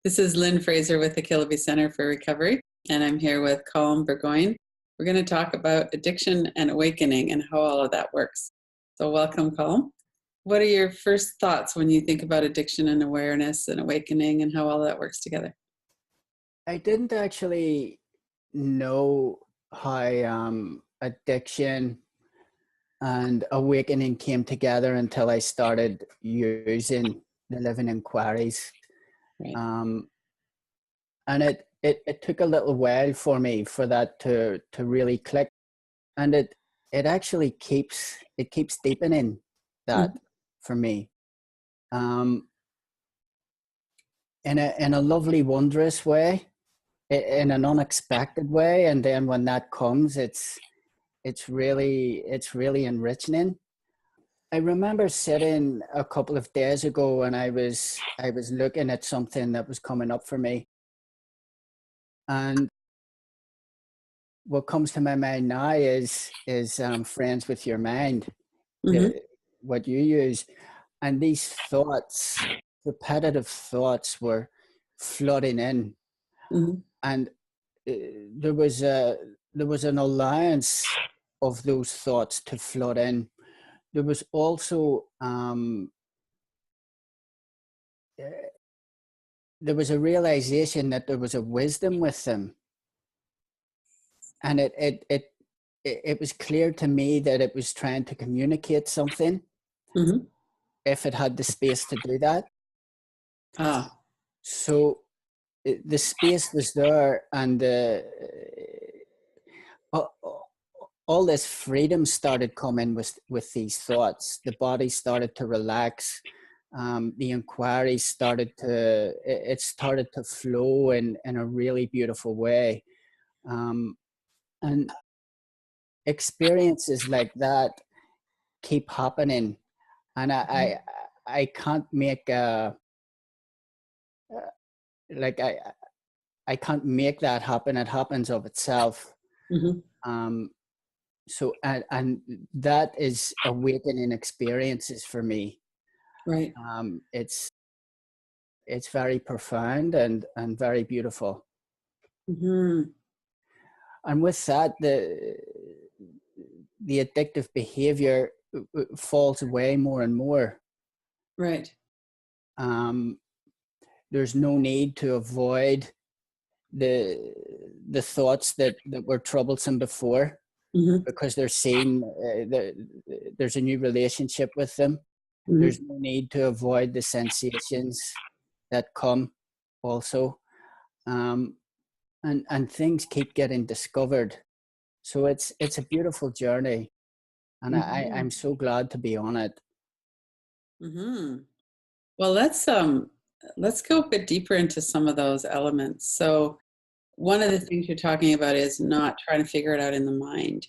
This is Lynn Fraser with the Kilby Center for Recovery, and I'm here with Colm Burgoyne. We're going to talk about addiction and awakening and how all of that works. So welcome, Colm. What are your first thoughts when you think about addiction and awareness and awakening and how all that works together? I didn't actually know how addiction and awakening came together until I started using the living inquiries. Right. And it took a little while for me for that to really click. And it actually keeps deepening that for me. In a lovely, wondrous way, in an unexpected way. And then when that comes, it's really enriching. I remember sitting a couple of days ago and I was looking at something that was coming up for me. And what comes to my mind now is friends with your mind, what you use. And these thoughts, repetitive thoughts, were flooding in. And there was an allowance of those thoughts to flood in. There was also there was a realization that there was a wisdom with them, and it was clear to me that it was trying to communicate something, if it had the space to do that. So the space was there, and all this freedom started coming with these thoughts. The body started to relax. The inquiry started to flow in a really beautiful way. And experiences like that keep happening. And I can't make I can't make that happen. It happens of itself. So and that is awakening experiences for me. Right. It's very profound and very beautiful. And with that, the addictive behavior falls away more and more. Right. There's no need to avoid the thoughts that were troublesome before, because they're seen. There's a new relationship with them. There's no need to avoid the sensations that come also. And things keep getting discovered. So it's a beautiful journey. And I'm so glad to be on it. Well, let's go a bit deeper into some of those elements. So one of the things you're talking about is not trying to figure it out in the mind.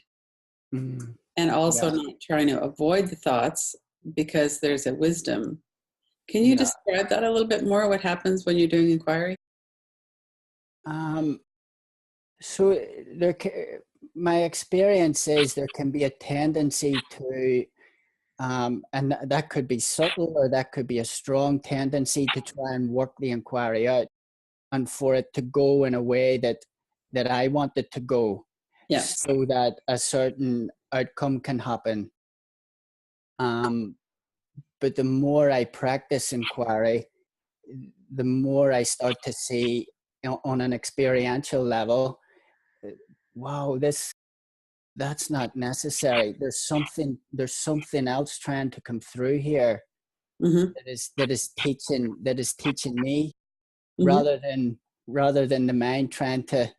And also not trying to avoid the thoughts, because there's a wisdom. Can you describe that a little bit more? What happens when you're doing inquiry? So my experience is there can be a tendency to, and that could be subtle or that could be a strong tendency to try and work the inquiry out, and for it to go in a way that I want it to go, so that a certain outcome can happen. But the more I practice inquiry, the more I start to see, on an experiential level, wow, that's not necessary. There's something else trying to come through here, that is teaching me, rather than the mind trying to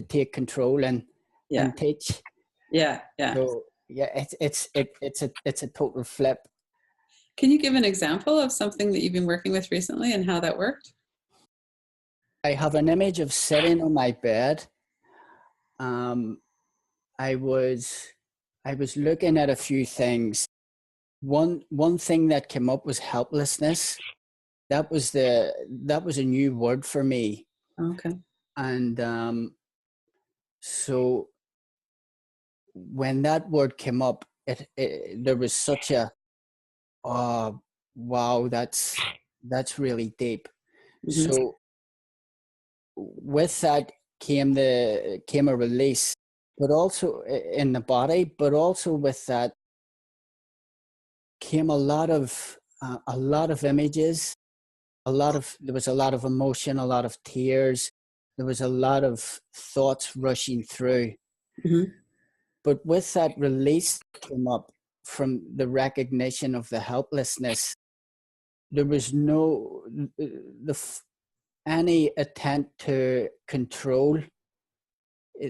take control and teach. So it's a total flip. Can you give an example of something that you've been working with recently and how that worked? I have an image of sitting on my bed. I was looking at a few things. One thing that came up was helplessness. That was a new word for me. Okay. And so when that word came up, there was such a, oh wow, that's really deep. Mm-hmm. So with that came a release, but also in the body, but also with that came a lot of images, there was a lot of emotion, a lot of tears, there was a lot of thoughts rushing through. Mm-hmm. But with that release came up from the recognition of the helplessness. There was no any attempt to control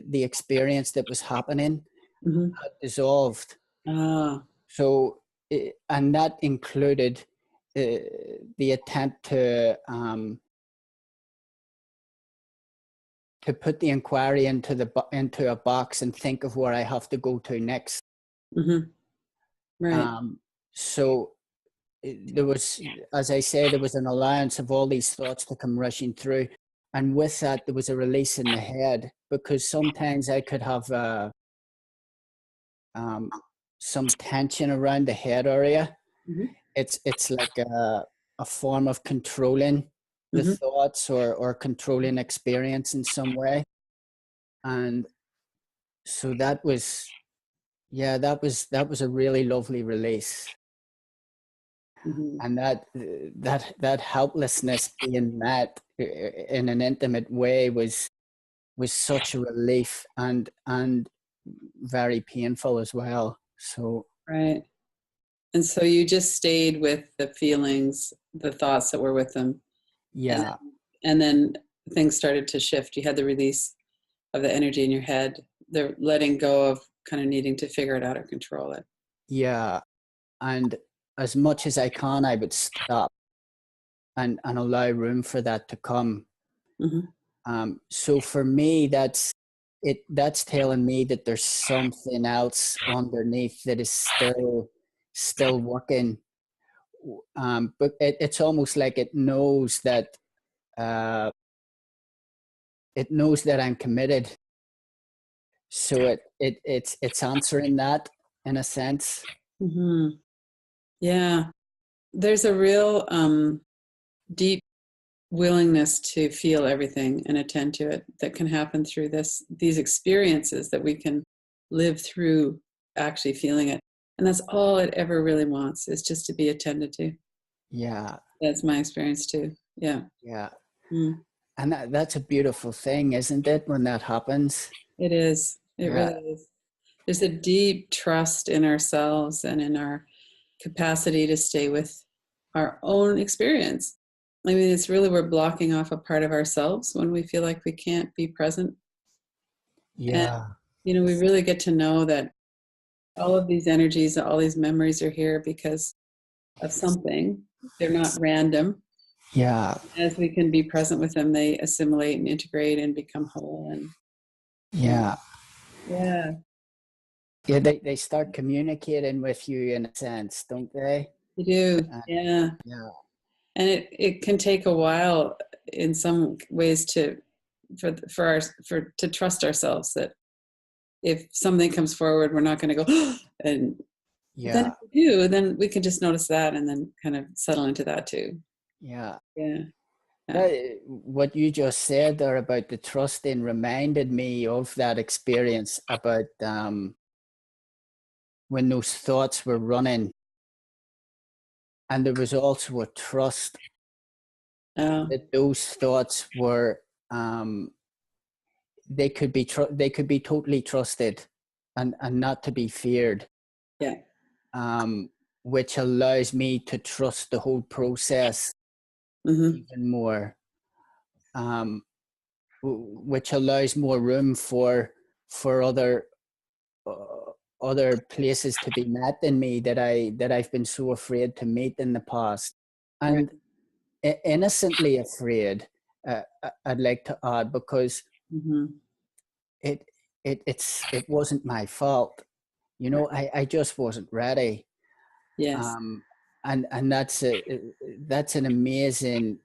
the experience that was happening Mm-hmm. had dissolved. Ah. So, and that included the attempt to put the inquiry into a box and think of where I have to go to next. Mm-hmm. Right. So there was, as I say, there was an allowance of all these thoughts to come rushing through, and with that, there was a release in the head, because sometimes I could have some tension around the head area. Mm-hmm. It's like a form of controlling the Mm-hmm. thoughts, or controlling experience in some way. And so that was, yeah, that was a really lovely release. Mm-hmm. And that helplessness being met in an intimate way was such a relief, and very painful as well. So Right. And so you just stayed with the feelings, the thoughts that were with them. yeah, And then things started to shift. You had the release of the energy in your head, the letting go of kind of needing to figure it out or control it. yeah. And as much as I can, I would stop and allow room for that to come. Mm-hmm. So for me, that's telling me that there's something else underneath that is still working. But it's almost like uh, it knows that I'm committed. So it's answering that in a sense. Mm-hmm. Yeah. There's a real deep willingness to feel everything and attend to it that can happen through these experiences that we can live through actually feeling it. And that's all it ever really wants, is just to be attended to. Yeah, That's my experience too. Yeah. yeah. Mm. And that's a beautiful thing, isn't it, when that happens? It is. It Yeah, really is. There's a deep trust in ourselves and in our capacity to stay with our own experience. I mean, it's really, we're blocking off a part of ourselves when we feel like we can't be present. And, yeah, we really get to know that all of these energies, all these memories are here because of something. They're not random. yeah, As we can be present with them, they assimilate and integrate and become whole. And yeah. yeah, Yeah, they start communicating with you in a sense, don't they? they do. Uh, Yeah. yeah, And it can take a while in some ways to trust ourselves that if something comes forward, we're not going to go, and then yeah, if we do, then we can just notice that and then kind of settle into that too. yeah. Yeah. Yeah. What you just said there about the trusting reminded me of that experience about when those thoughts were running, and there was also a trust Oh, that those thoughts were they could be totally trusted, and not to be feared, yeah. which allows me to trust the whole process Mm-hmm. even more, which allows more room for other places to be met in me that I've been so afraid to meet in the past, Right. and innocently afraid. I'd like to add, because Mm-hmm. it it wasn't my fault. Right. I just wasn't ready. Yes. Um, and that's an amazing,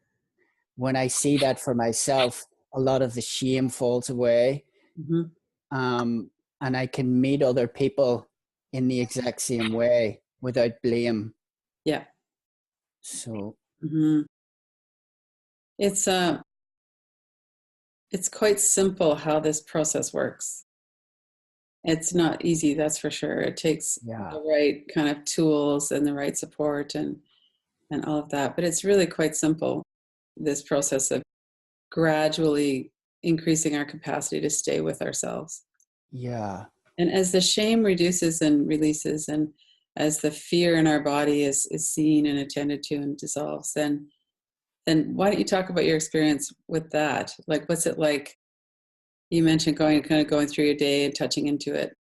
when I see that for myself, a lot of the shame falls away. Mm-hmm. Um, and I can meet other people in the exact same way without blame. Yeah. So Mm-hmm. It's quite simple how this process works. It's not easy, that's for sure. It takes Yeah. the right kind of tools and the right support and all of that. But it's really quite simple, this process of gradually increasing our capacity to stay with ourselves. Yeah. And as the shame reduces and releases, and as the fear in our body is seen and attended to and dissolves, then why don't you talk about your experience with that? Like, what's it like? You mentioned going through your day and touching into it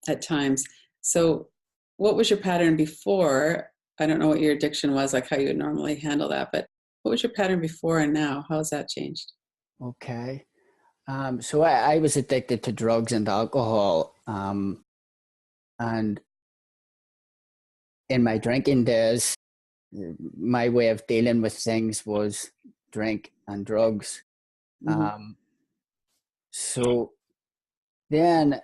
at times. So what was your pattern before? I don't know what your addiction was, like how you would normally handle that, but what was your pattern before and now? How has that changed? Okay. So I was addicted to drugs and alcohol. And in my drinking days, my way of dealing with things was drink and drugs. Mm-hmm. So then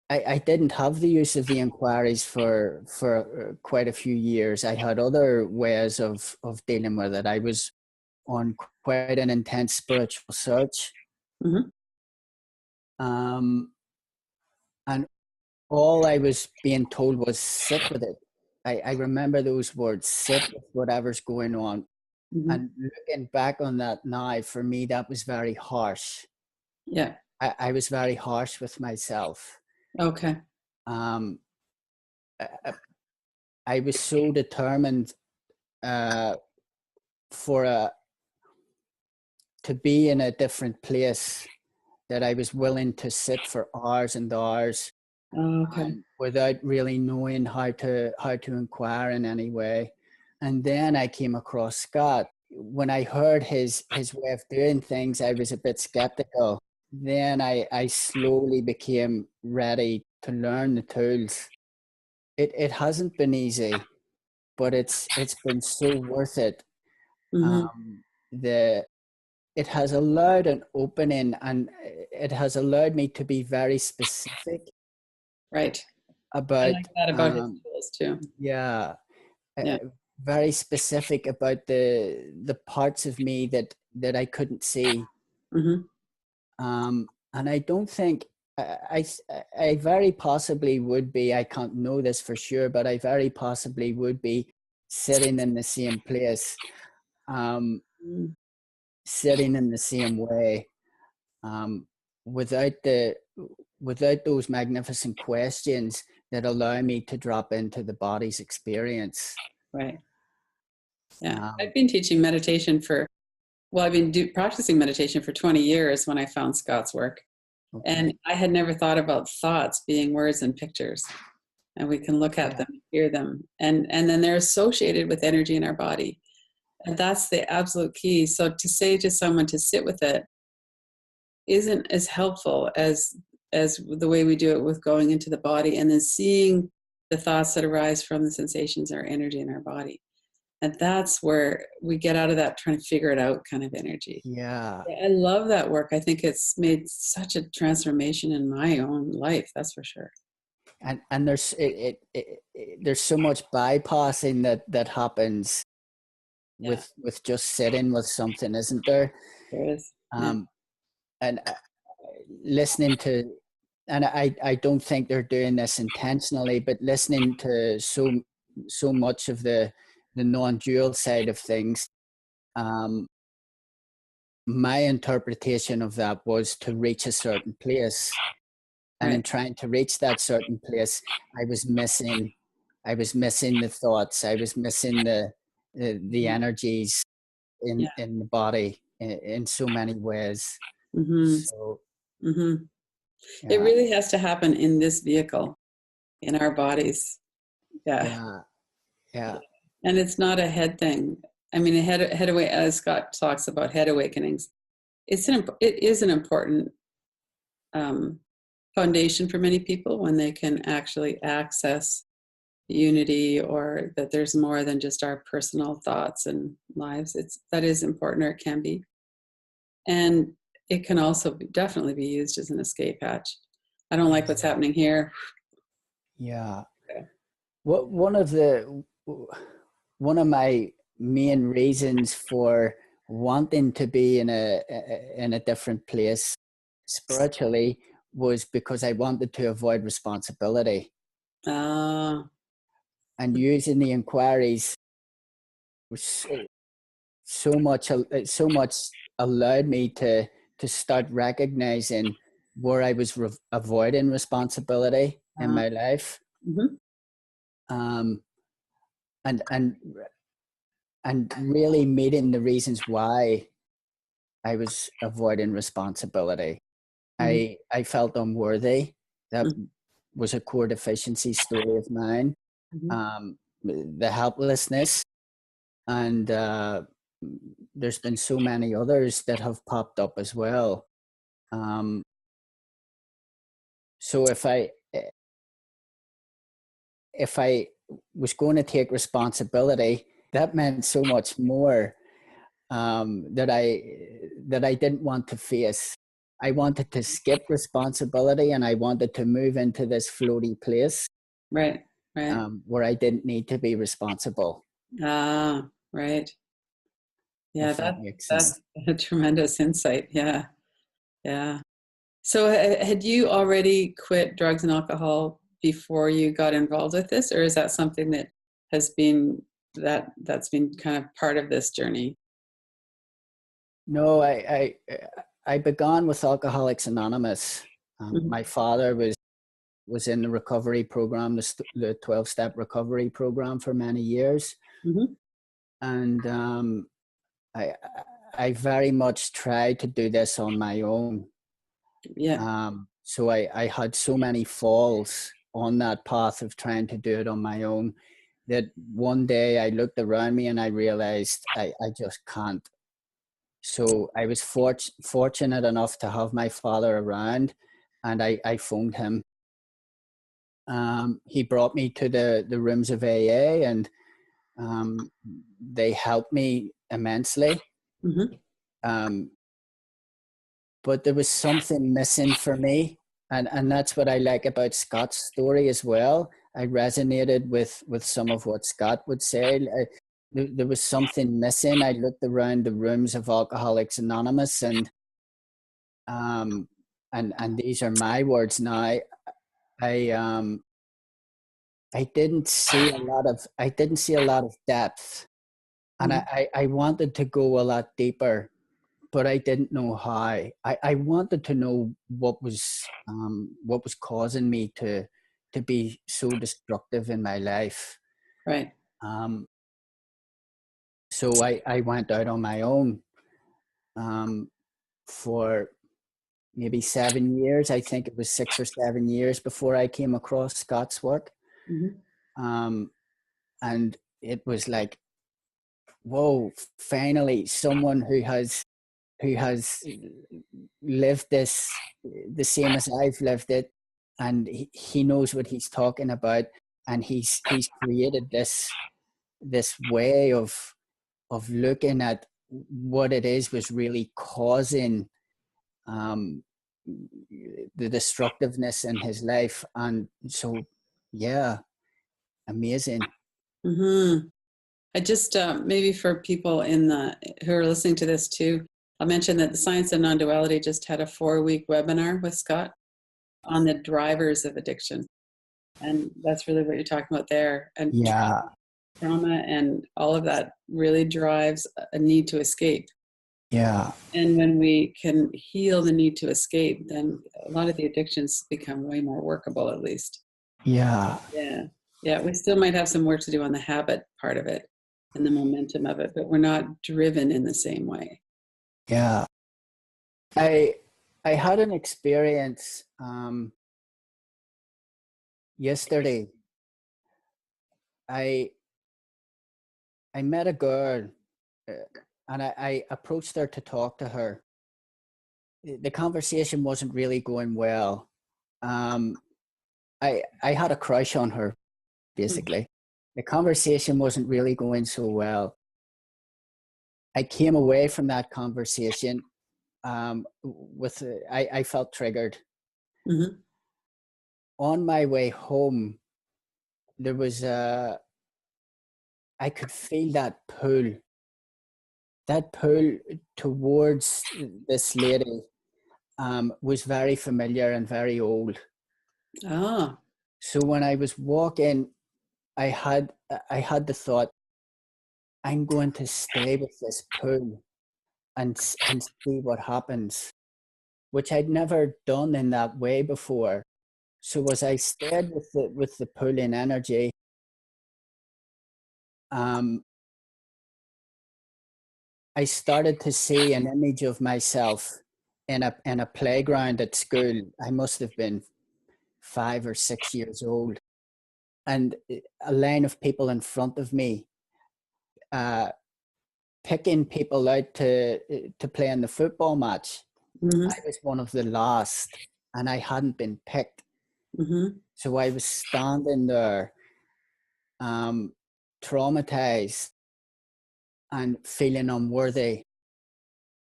I didn't have the use of the inquiries for quite a few years. I had other ways of dealing with it. I was on quite an intense spiritual search. Mm-hmm. And all I was being told was sit with it. I remember those words, sit with whatever's going on. Mm-hmm. And looking back on that now, for me, that was very harsh. Yeah. I was very harsh with myself. Okay. Um, I, I was so determined uh, for to be in a different place that I was willing to sit for hours and hours, Okay. without really knowing how to inquire in any way. And then I came across Scott. When I heard his way of doing things, I was a bit skeptical. Then I slowly became ready to learn the tools. It hasn't been easy, but it's been so worth it. Mm-hmm. The It has allowed an opening, and it has allowed me to be very specific Right. I about like that about his tools too. yeah, Yeah. very specific about the parts of me that I couldn't see. Mm-hmm. And I don't think I very possibly would be, I can't know this for sure, but I very possibly would be sitting in the same place, um, Mm-hmm. sitting in the same way, um, without those magnificent questions that allow me to drop into the body's experience. Right. Yeah. Um, I've been teaching meditation I've been practicing meditation for 20 years when I found Scott's work. And okay. I had never thought about thoughts being words and pictures. And we can look at Yeah. them, hear them, and then they're associated with energy in our body. And that's the absolute key. So to say to someone to sit with it isn't as helpful as the way we do it with going into the body and then seeing the thoughts that arise from the sensations or energy in our body. And that's where we get out of that trying to figure it out kind of energy. Yeah. I love that work. I think it's made such a transformation in my own life. That's for sure. And there's there's so much bypassing that happens Yeah, with just sitting with something, isn't there? there is. Yeah. Um, and listening to, and I don't think they're doing this intentionally, but listening to so much of the non-dual side of things, um, my interpretation of that was to reach a certain place. And in Right. trying to reach that certain place, I was missing the thoughts. I was missing the Mhm. energies Yeah. in the body in so many ways. Mm-hmm. So Mm-hmm. It yeah, really has to happen in this vehicle, in our bodies. Yeah. yeah, yeah, And it's not a head thing. I mean, as Scott talks about head awakenings, it is an important um, foundation for many people when they can actually access unity, or that there's more than just our personal thoughts and lives. That is important, or it can be. And it can also definitely be used as an escape hatch. I don't like what's happening here. yeah. Okay. What one of my main reasons for wanting to be in a different place spiritually was because I wanted to avoid responsibility. Ah. And using the inquiries was so much allowed me to start recognizing where I was avoiding responsibility in my life. Mm-hmm. And really meeting the reasons why I was avoiding responsibility. Mm-hmm. I felt unworthy. That Mm-hmm. was a core deficiency story of mine. The helplessness, and there's been so many others that have popped up as well. So if I was going to take responsibility, that meant so much more that I didn't want to face. I wanted to skip responsibility, and I wanted to move into this floaty place, Right. where I didn't need to be responsible. Ah, right. Yeah, If that makes that's sense. a tremendous insight. Yeah. Yeah. So had you already quit drugs and alcohol before you got involved with this, or is that something that has been that's been kind of part of this journey? No, I began with Alcoholics Anonymous. Mm-hmm. My father was in the recovery program, the 12-step recovery program, for many years, Mm-hmm. and I I very much tried to do this on my own. Yeah. So I had so many falls on that path of trying to do it on my own that one day I looked around me and I realized I just can't. So I was fortunate enough to have my father around, and I phoned him. He brought me to the rooms of AA, and they helped me immensely. Mm-hmm. Um, but there was something missing for me, and that's what I like about Scott's story as well. I resonated with some of what Scott would say. There was something missing. I looked around the rooms of Alcoholics Anonymous, um, and these are my words now. I I didn't see a lot of depth, and I wanted to go a lot deeper, but I didn't know how. I wanted to know what was causing me to be so destructive in my life. Right. Um, so I went out on my own for maybe 7 years. I think it was 6 or 7 years before I came across Scott's work. Mm-hmm. And it was like, whoa, finally someone who has lived this the same as I've lived it, and he knows what he's talking about, and he's created this way of looking at what it is was really causing um, the destructiveness in his life. And so, yeah, amazing. Mm-hmm. I just maybe for people who are listening to this too, I'll mention that the Science of Non-Duality just had a 4-week webinar with Scott on the drivers of addiction, and that's really what you're talking about there. And Yeah, trauma and all of that really drives a need to escape. yeah, And when we can heal the need to escape, then a lot of the addictions become way more workable, at least. yeah, Yeah. Yeah. We still might have some work to do on the habit part of it and the momentum of it, but we're not driven in the same way. yeah. I had an experience yesterday. I I met a girl, uh, and I approached her to talk to her. The conversation wasn't really going well. Um, I had a crush on her, basically. The conversation wasn't really going so well. I came away from that conversation I felt triggered. Mm-hmm. On my way home, there was I could feel that pull that pull towards this lady was very familiar and very old. Ah. So when I was walking, I had the thought, I'm going to stay with this pull and see what happens, which I'd never done in that way before. So as I stayed with the pull in energy, I started to see an image of myself in a playground at school. I must have been 5 or 6 years old, and a line of people in front of me, picking people out to play in the football match. Mm-hmm. I was one of the last, and I hadn't been picked. Mm-hmm. So I was standing there, traumatized and feeling unworthy.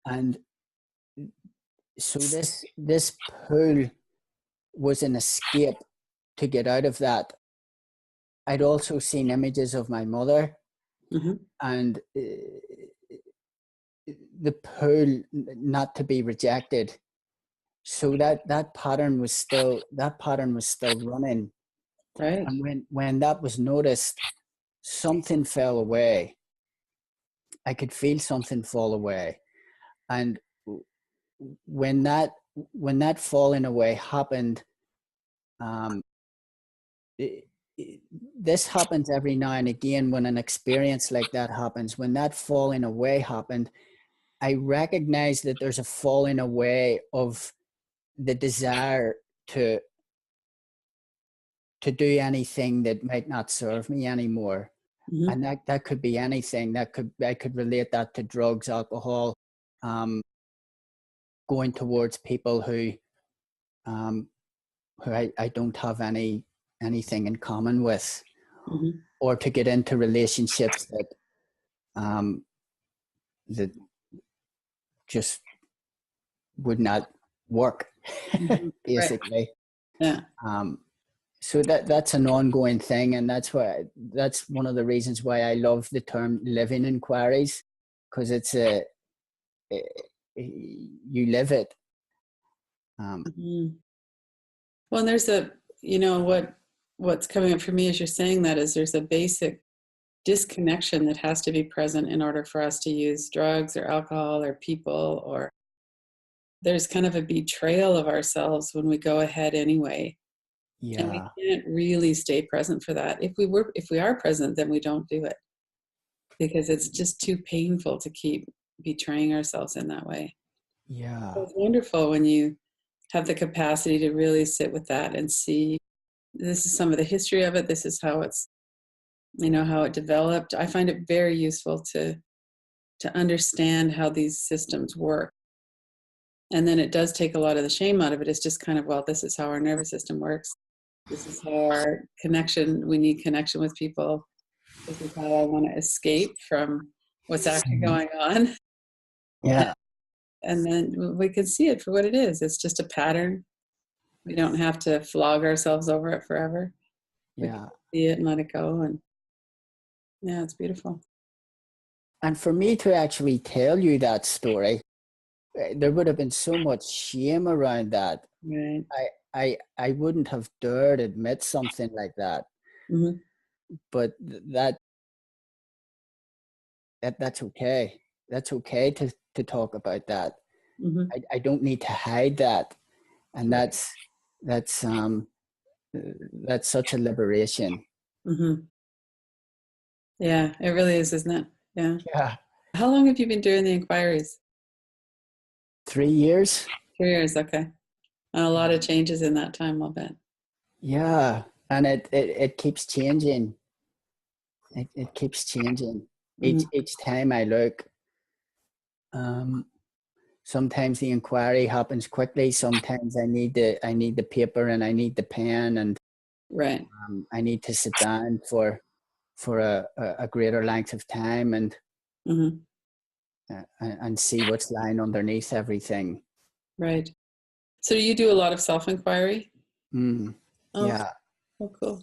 And so this pull was an escape to get out of that. I'd also seen images of my mother, Mm-hmm. and the pull not to be rejected. So that pattern was still running. Right. And when that was noticed, something fell away. I could feel something fall away. And when that falling away happened, this happens every now and again when an experience like that happens. When that falling away happened, I recognize that there's a falling away of the desire to do anything that might not serve me anymore. Mm-hmm. And that could be anything. I could relate that to drugs, alcohol, going towards people who I don't have anything in common with, Mm-hmm. or to get into relationships that just would not work, Mm-hmm. basically. Right. Yeah. So that's an ongoing thing, and that's one of the reasons why I love the term living inquiries, because you live it. Mm-hmm. Well, and there's what's coming up for me as you're saying that is there's a basic disconnection that has to be present in order for us to use drugs or alcohol or people, or there's kind of a betrayal of ourselves when we go ahead anyway. Yeah. And we can't really stay present for that. If we are present, then we don't do it, because it's just too painful to keep betraying ourselves in that way. Yeah. So it's wonderful when you have the capacity to really sit with that and see, this is some of the history of it. This is how it's, how it developed. I find it very useful to understand how these systems work. And then it does take a lot of the shame out of it. It's just kind of, well, this is how our nervous system works. This is how our we need connection with people. This is how I want to escape from what's actually going on. Yeah. And then we can see it for what it is. It's just a pattern. We don't have to flog ourselves over it forever. We can see it and let it go. And yeah, it's beautiful. And for me to actually tell you that story, there would have been so much shame around that. Right. I wouldn't have dared admit something like that. Mm-hmm. But that's okay. That's okay to talk about that. Mm-hmm. I don't need to hide that. And that's such a liberation. Mm-hmm. Yeah, it really is, isn't it? Yeah. Yeah. How long have you been doing the inquiries? 3 years. 3 years, okay. And a lot of changes in that time, I'll bet. Yeah. And it keeps changing. It keeps changing. Mm-hmm. Each time I look, sometimes the inquiry happens quickly. Sometimes I need the paper and I need the pen, and Right. I need to sit down for a greater length of time and Mm-hmm. and see what's lying underneath everything. Right. So you do a lot of self-inquiry? Mm. Oh, Yeah. oh, cool.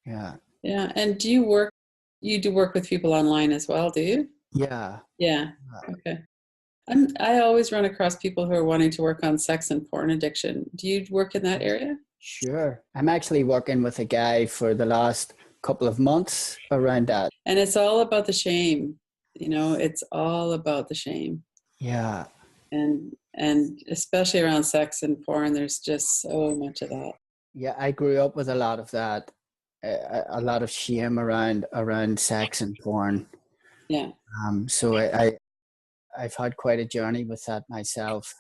Yeah. Yeah. And do you do work with people online as well, do you? Yeah. Yeah. Okay. I always run across people who are wanting to work on sex and porn addiction. Do you work in that area? Sure. I'm actually working with a guy for the last couple of months around that. And it's all about the shame. It's all about the shame. Yeah. And especially around sex and porn, there's just so much of that. Yeah, I grew up with a lot of that, a lot of shame around sex and porn. Yeah. So I've had quite a journey with that myself.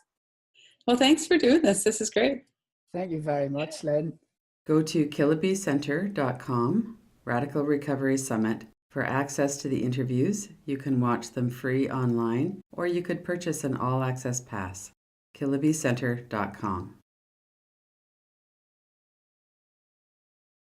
Well, thanks for doing this. This is great. Thank you very much, Lynn. Go to KillabeeCenter.com, Radical Recovery Summit, for access to the interviews. You can watch them free online, or you could purchase an all-access pass. KillabeeCenter.com.